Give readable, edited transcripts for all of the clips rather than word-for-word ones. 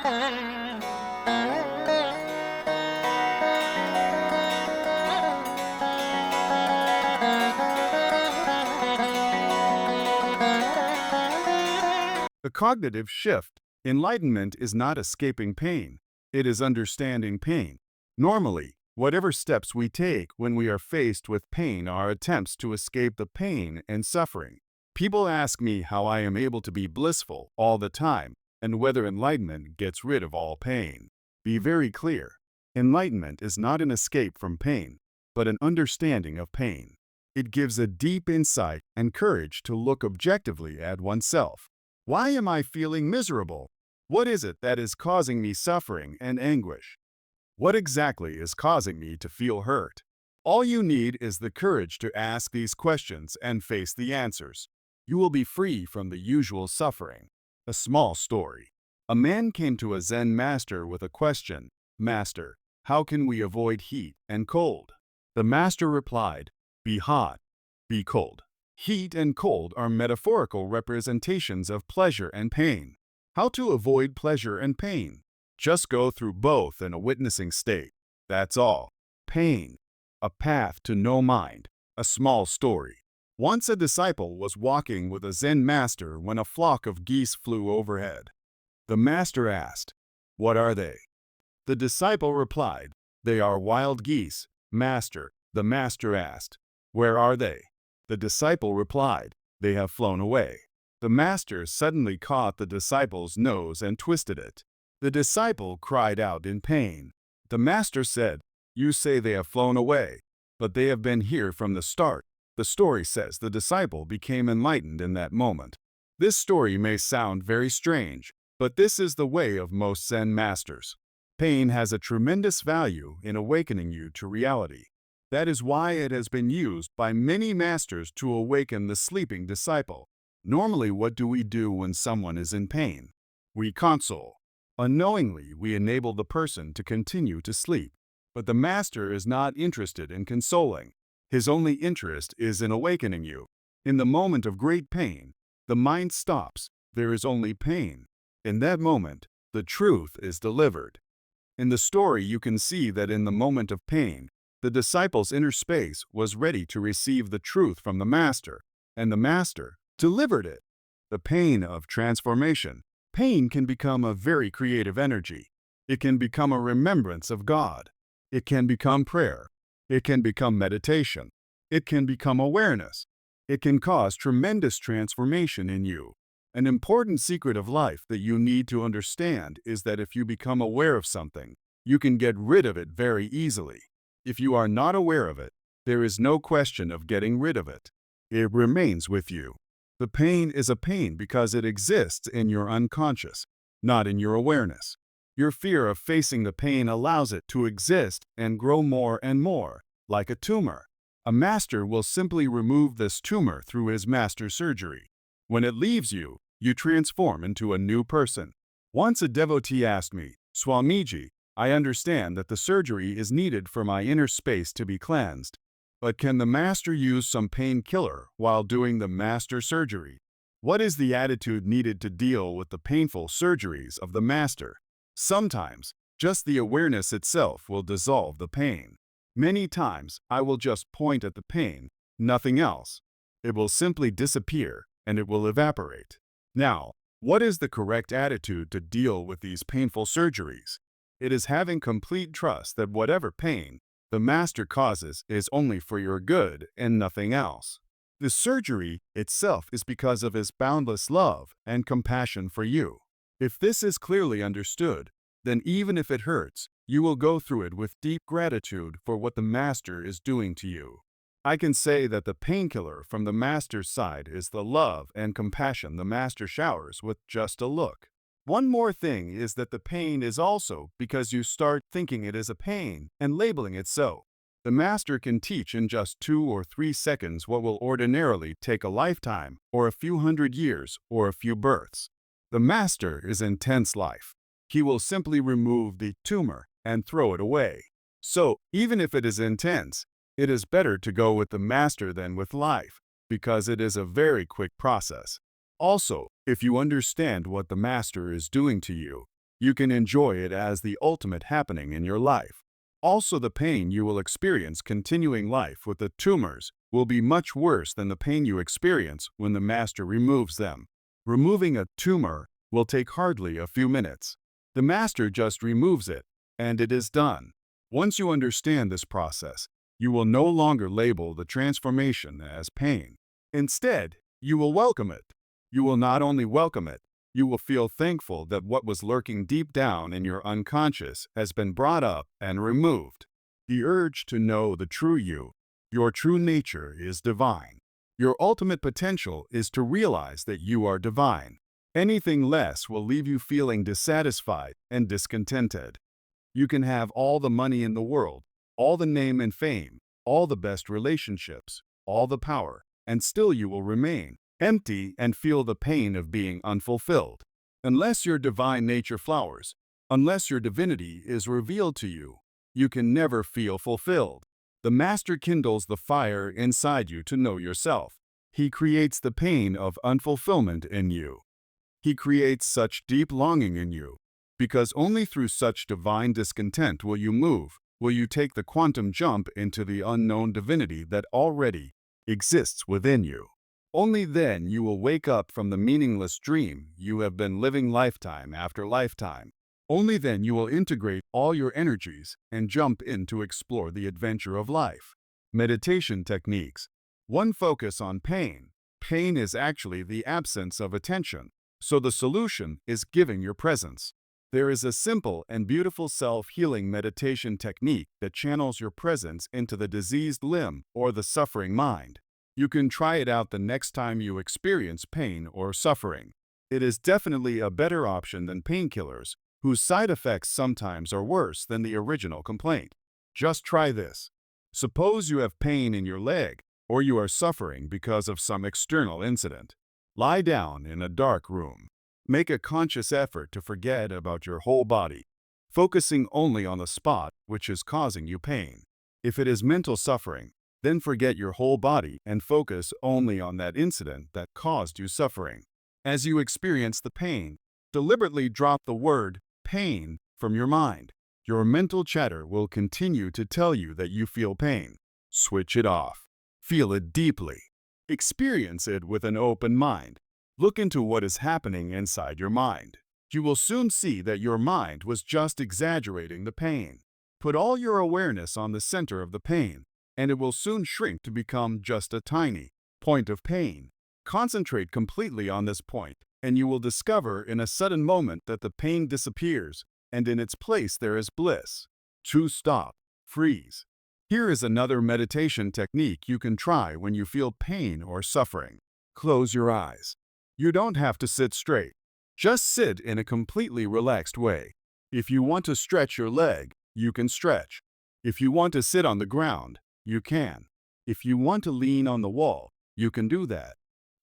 The cognitive shift. Enlightenment is not escaping pain. It is understanding pain. Normally, whatever steps we take when we are faced with pain are attempts to escape the pain and suffering. People ask me how I am able to be blissful all the time and whether enlightenment gets rid of all pain. Be very clear. Enlightenment is not an escape from pain, but an understanding of pain. It gives a deep insight and courage to look objectively at oneself. Why am I feeling miserable? What is it that is causing me suffering and anguish? What exactly is causing me to feel hurt? All you need is the courage to ask these questions and face the answers. You will be free from the usual suffering. A small story. A man came to a Zen master with a question. Master, how can we avoid heat and cold? The master replied, be hot, be cold. Heat and cold are metaphorical representations of pleasure and pain. How to avoid pleasure and pain? Just go through both in a witnessing state. That's all. Pain. A path to no mind. A small story. Once a disciple was walking with a Zen master when a flock of geese flew overhead. The master asked, what are they? The disciple replied, they are wild geese, master. The master asked, where are they? The disciple replied, they have flown away. The master suddenly caught the disciple's nose and twisted it. The disciple cried out in pain. The master said, you say they have flown away, but they have been here from the start. The story says the disciple became enlightened in that moment. This story may sound very strange, but this is the way of most Zen masters. Pain has a tremendous value in awakening you to reality. That is why it has been used by many masters to awaken the sleeping disciple. Normally, what do we do when someone is in pain? We console. Unknowingly, we enable the person to continue to sleep. But the master is not interested in consoling. His only interest is in awakening you. In the moment of great pain, the mind stops. There is only pain. In that moment, the truth is delivered. In the story, you can see that in the moment of pain, the disciple's inner space was ready to receive the truth from the master, and the master delivered it. The pain of transformation. Pain can become a very creative energy. It can become a remembrance of God. It can become prayer. It can become meditation. It can become awareness. It can cause tremendous transformation in you. An important secret of life that you need to understand is that if you become aware of something, you can get rid of it very easily. If you are not aware of it, there is no question of getting rid of it. It remains with you. The pain is a pain because it exists in your unconscious, not in your awareness. Your fear of facing the pain allows it to exist and grow more and more, like a tumor. A master will simply remove this tumor through his master surgery. When it leaves you, you transform into a new person. Once a devotee asked me, Swamiji, I understand that the surgery is needed for my inner space to be cleansed. But can the master use some painkiller while doing the master surgery? What is the attitude needed to deal with the painful surgeries of the master? Sometimes, just the awareness itself will dissolve the pain. Many times, I will just point at the pain, nothing else. It will simply disappear and it will evaporate. Now, what is the correct attitude to deal with these painful surgeries? It is having complete trust that whatever pain the master causes is only for your good and nothing else. The surgery itself is because of his boundless love and compassion for you. If this is clearly understood, then even if it hurts, you will go through it with deep gratitude for what the master is doing to you. I can say that the painkiller from the master's side is the love and compassion the master showers with just a look. One more thing is that the pain is also because you start thinking it is a pain and labeling it so. The master can teach in just 2 or 3 seconds what will ordinarily take a lifetime, or a few hundred years, or a few births. The master is intense life. He will simply remove the tumor and throw it away. So, even if it is intense, it is better to go with the master than with life, because it is a very quick process. Also, if you understand what the master is doing to you, You can enjoy it as the ultimate happening in your life. Also, the pain you will experience continuing life with the tumors will be much worse than the pain you experience when the master removes them. Removing a tumor will take hardly a few minutes. The master just removes it, and it is done. Once you understand this process, you will no longer label the transformation as pain. Instead, you will welcome it. You will not only welcome it, you will feel thankful that what was lurking deep down in your unconscious has been brought up and removed. The urge to know the true you, your true nature, is divine. Your ultimate potential is to realize that you are divine. Anything less will leave you feeling dissatisfied and discontented. You can have all the money in the world, all the name and fame, all the best relationships, all the power, and still you will remain empty and feel the pain of being unfulfilled. Unless your divine nature flowers, unless your divinity is revealed to you, you can never feel fulfilled. The master kindles the fire inside you to know yourself. He creates the pain of unfulfillment in you. He creates such deep longing in you, because only through such divine discontent will you take the quantum jump into the unknown divinity that already exists within you. Only then you will wake up from the meaningless dream you have been living lifetime after lifetime. Only then you will integrate all your energies and jump in to explore the adventure of life. Meditation techniques. 1. Focus on pain. Pain is actually the absence of attention, so the solution is giving your presence. There is a simple and beautiful self-healing meditation technique that channels your presence into the diseased limb or the suffering mind. You can try it out the next time you experience pain or suffering. It is definitely a better option than painkillers, whose side effects sometimes are worse than the original complaint. Just try this. Suppose you have pain in your leg, or you are suffering because of some external incident. Lie down in a dark room. Make a conscious effort to forget about your whole body, focusing only on the spot which is causing you pain. If it is mental suffering, then forget your whole body and focus only on that incident that caused you suffering. As you experience the pain, deliberately drop the word pain from your mind. Your mental chatter will continue to tell you that you feel pain. Switch it off. Feel it deeply. Experience it with an open mind. Look into what is happening inside your mind. You will soon see that your mind was just exaggerating the pain. Put all your awareness on the center of the pain, and it will soon shrink to become just a tiny point of pain. Concentrate completely on this point, and you will discover in a sudden moment that the pain disappears, and in its place there is bliss. 2. Stop. Freeze. Here is another meditation technique you can try when you feel pain or suffering. Close your eyes. You don't have to sit straight. Just sit in a completely relaxed way. If you want to stretch your leg, you can stretch. If you want to sit on the ground, you can. If you want to lean on the wall, you can do that.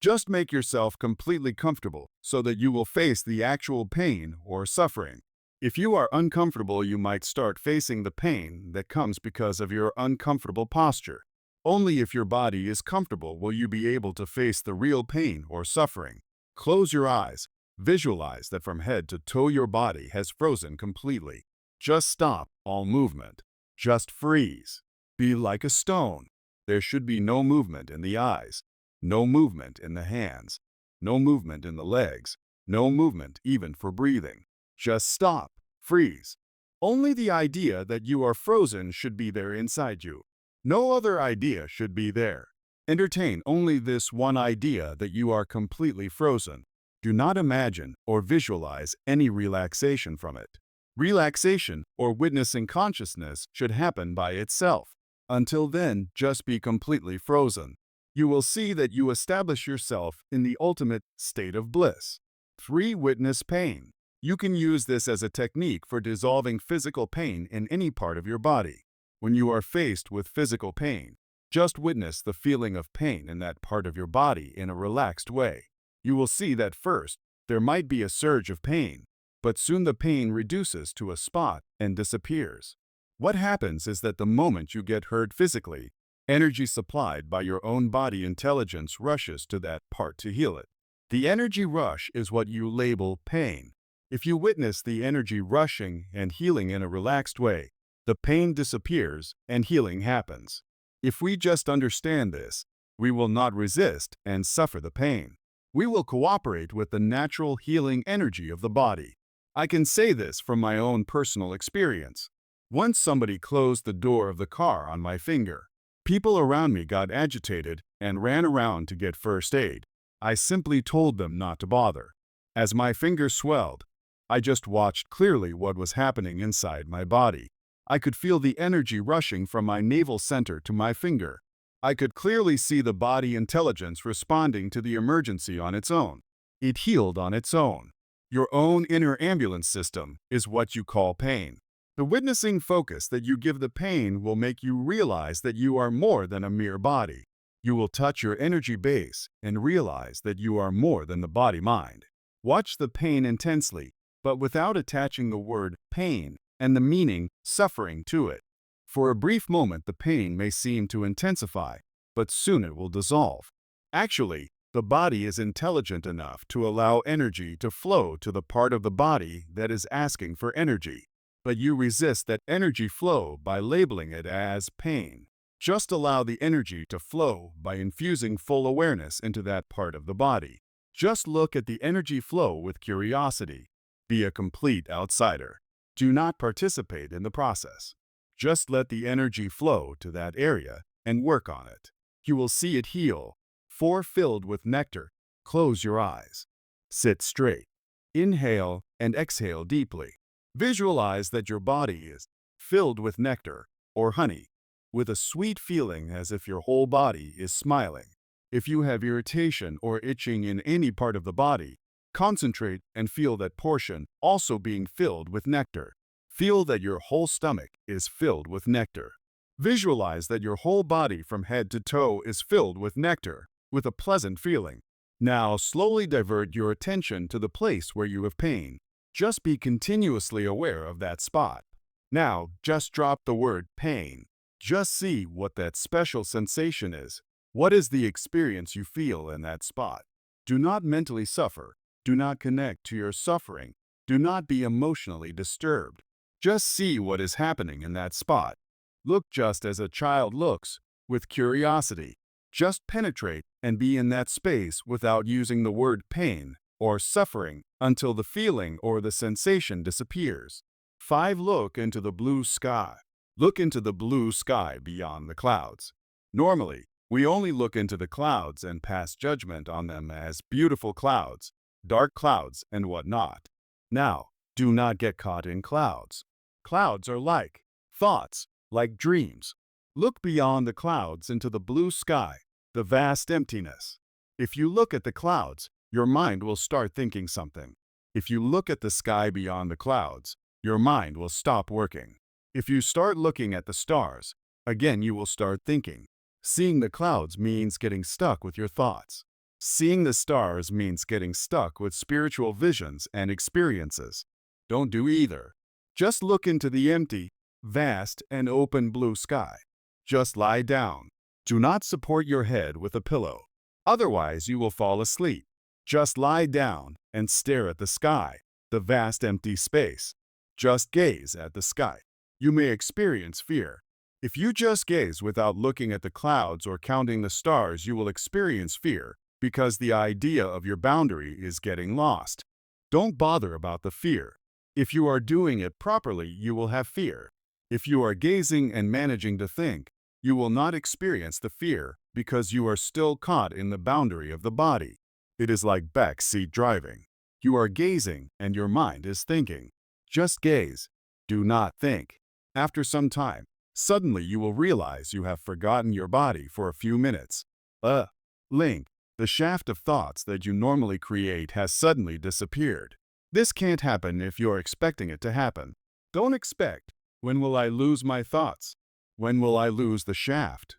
Just make yourself completely comfortable so that you will face the actual pain or suffering. If you are uncomfortable, you might start facing the pain that comes because of your uncomfortable posture. Only if your body is comfortable will you be able to face the real pain or suffering. Close your eyes. Visualize that from head to toe your body has frozen completely. Just stop all movement. Just freeze. Be like a stone. There should be no movement in the eyes, no movement in the hands, no movement in the legs, no movement even for breathing. Just stop. Freeze. Only the idea that you are frozen should be there inside you. No other idea should be there. Entertain only this one idea that you are completely frozen. Do not imagine or visualize any relaxation from it. Relaxation or witnessing consciousness should happen by itself. Until then, just be completely frozen. You will see that you establish yourself in the ultimate state of bliss. 3. Witness pain. You can use this as a technique for dissolving physical pain in any part of your body. When you are faced with physical pain, just witness the feeling of pain in that part of your body in a relaxed way. You will see that first, there might be a surge of pain, but soon the pain reduces to a spot and disappears. What happens is that the moment you get hurt physically, energy supplied by your own body intelligence rushes to that part to heal it. The energy rush is what you label pain. If you witness the energy rushing and healing in a relaxed way, the pain disappears and healing happens. If we just understand this, we will not resist and suffer the pain. We will cooperate with the natural healing energy of the body. I can say this from my own personal experience. Once somebody closed the door of the car on my finger. People around me got agitated and ran around to get first aid. I simply told them not to bother. As my finger swelled, I just watched clearly what was happening inside my body. I could feel the energy rushing from my navel center to my finger. I could clearly see the body intelligence responding to the emergency on its own. It healed on its own. Your own inner ambulance system is what you call pain. The witnessing focus that you give the pain will make you realize that you are more than a mere body. You will touch your energy base and realize that you are more than the body-mind. Watch the pain intensely, but without attaching the word pain and the meaning suffering to it. For a brief moment, the pain may seem to intensify, but soon it will dissolve. Actually, the body is intelligent enough to allow energy to flow to the part of the body that is asking for energy. But you resist that energy flow by labeling it as pain. Just allow the energy to flow by infusing full awareness into that part of the body. Just look at the energy flow with curiosity. Be a complete outsider. Do not participate in the process. Just let the energy flow to that area and work on it. You will see it heal. Filled with nectar. Close your eyes. Sit straight. Inhale and exhale deeply. Visualize that your body is filled with nectar or honey, with a sweet feeling as if your whole body is smiling. If you have irritation or itching in any part of the body, concentrate and feel that portion also being filled with nectar. Feel that your whole stomach is filled with nectar. Visualize that your whole body from head to toe is filled with nectar, with a pleasant feeling. Now slowly divert your attention to the place where you have pain. Just be continuously aware of that spot. Now, just drop the word pain. Just see what that special sensation is. What is the experience you feel in that spot? Do not mentally suffer. Do not connect to your suffering. Do not be emotionally disturbed. Just see what is happening in that spot. Look just as a child looks, with curiosity. Just penetrate and be in that space without using the word pain or suffering until the feeling or the sensation disappears. 5. Look into the blue sky. Look into the blue sky beyond the clouds. Normally, we only look into the clouds and pass judgment on them as beautiful clouds, dark clouds, and whatnot. Now, do not get caught in clouds. Clouds are like thoughts, like dreams. Look beyond the clouds into the blue sky, the vast emptiness. If you look at the clouds, your mind will start thinking something. If you look at the sky beyond the clouds, your mind will stop working. If you start looking at the stars, again you will start thinking. Seeing the clouds means getting stuck with your thoughts. Seeing the stars means getting stuck with spiritual visions and experiences. Don't do either. Just look into the empty, vast, and open blue sky. Just lie down. Do not support your head with a pillow. Otherwise, you will fall asleep. Just lie down and stare at the sky, the vast empty space. Just gaze at the sky. You may experience fear. If you just gaze without looking at the clouds or counting the stars, you will experience fear because the idea of your boundary is getting lost. Don't bother about the fear. If you are doing it properly, you will have fear. If you are gazing and managing to think, you will not experience the fear because you are still caught in the boundary of the body. It is like backseat driving. You are gazing and your mind is thinking. Just gaze. Do not think. After some time, suddenly you will realize you have forgotten your body for a few minutes. Link. The shaft of thoughts that you normally create has suddenly disappeared. This can't happen if you're expecting it to happen. Don't expect, when will I lose my thoughts? When will I lose the shaft?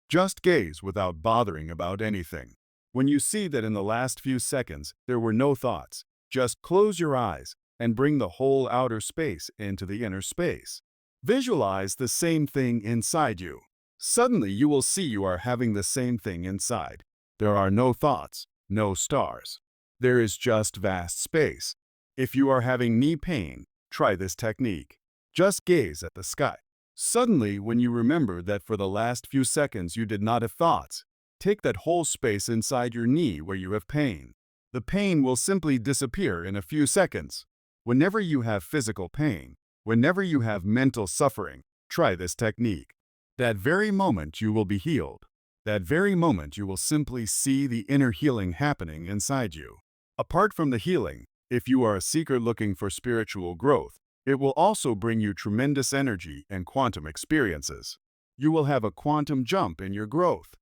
Just gaze without bothering about anything. When you see that in the last few seconds there were no thoughts, just close your eyes and bring the whole outer space into the inner space. Visualize the same thing inside you. Suddenly you will see you are having the same thing inside. There are no thoughts, no stars. There is just vast space. If you are having knee pain, try this technique. Just gaze at the sky. Suddenly, when you remember that for the last few seconds you did not have thoughts, take that whole space inside your knee where you have pain. The pain will simply disappear in a few seconds. Whenever you have physical pain, whenever you have mental suffering, try this technique. That very moment you will be healed. That very moment you will simply see the inner healing happening inside you. Apart from the healing, if you are a seeker looking for spiritual growth, it will also bring you tremendous energy and quantum experiences. You will have a quantum jump in your growth.